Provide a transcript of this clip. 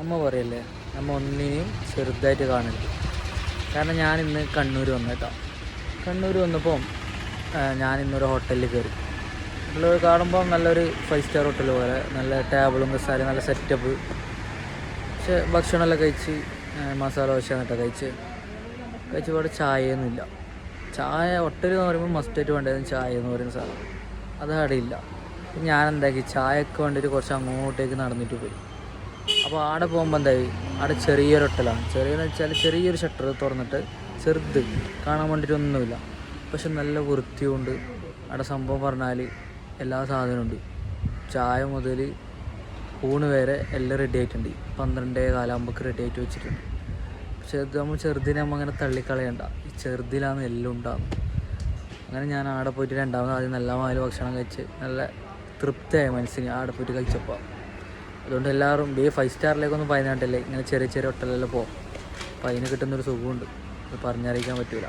അമ്മ പറയല്ലേ, നമ്മൾ ഒന്നിനെയും ചെറുതായിട്ട് കാണരുത്. കാരണം ഞാനിന്ന് കണ്ണൂർ വന്നേട്ടോ. കണ്ണൂർ വന്നപ്പോൾ ഞാനിന്നൊരു ഹോട്ടലിൽ കയറി. ഹോട്ടലിൽ കാണുമ്പോൾ നല്ലൊരു 5 സ്റ്റാർ ഹോട്ടൽ പോലെ, നല്ല ടേബിളും കസാര, നല്ല സെറ്റപ്പ്. പക്ഷെ ഭക്ഷണമെല്ലാം കഴിച്ച് മസാല ദോശ എന്നിട്ട് കഴിച്ചപാട് ചായയൊന്നുമില്ല. ചായ ഹോട്ടൽ എന്ന് പറയുമ്പോൾ മസ്റ്റായിട്ട് വേണ്ടത് ചായ എന്ന് പറയുന്ന സാധനം, അത് അവിടെ ഇല്ല. ഞാൻ എന്താക്കി, ചായക്ക് വേണ്ടിയിട്ട് കുറച്ച് അങ്ങോട്ടേക്ക് നടന്നിട്ട് പോയി. അപ്പോൾ ആടെ പോകുമ്പോൾ എന്തായി, അവിടെ ചെറിയൊരു ഹോട്ടലാണ്. ചെറിയെന്ന് വെച്ചാൽ ചെറിയൊരു ഷട്ടർ തുറന്നിട്ട് ചെറുത്, കാണാൻ വേണ്ടിയിട്ടൊന്നുമില്ല. പക്ഷെ നല്ല വൃത്തിയുണ്ട്. അവിടെ സംഭവം പറഞ്ഞാൽ എല്ലാ സാധനവും ഉണ്ട്. ചായ മുതൽ ഊണ് വരെ എല്ലാം റെഡി ആയിട്ടുണ്ട്. 12:15 റെഡി ആയിട്ട് വെച്ചിട്ടുണ്ട്. പക്ഷെ ഇത് നമ്മൾ ചെറുതിനെ നമ്മൾ അങ്ങനെ തള്ളിക്കളയണ്ട, ഈ ചെറുതിലാണ് എല്ലാം ഉണ്ടാകുന്നത്. അങ്ങനെ ഞാൻ ആടെ പോയിട്ട് രണ്ടാമത് ആദ്യം നല്ല മാതിരി ഭക്ഷണം കഴിച്ച് നല്ല തൃപ്തിയായ മനസ്സിന് ആടെ പോയിട്ട് കഴിച്ചപ്പോൾ. അതുകൊണ്ട് എല്ലാവരും 5 സ്റ്റാറിലേക്കൊന്നും പതിനാട്ടില്ലേ, ഇങ്ങനെ ചെറിയ ചെറിയ ഹോട്ടലെല്ലാം പോകും. അപ്പോൾ അതിന് കിട്ടുന്നൊരു സുഖമുണ്ട്, അത് പറഞ്ഞറിയിക്കാൻ പറ്റില്ല.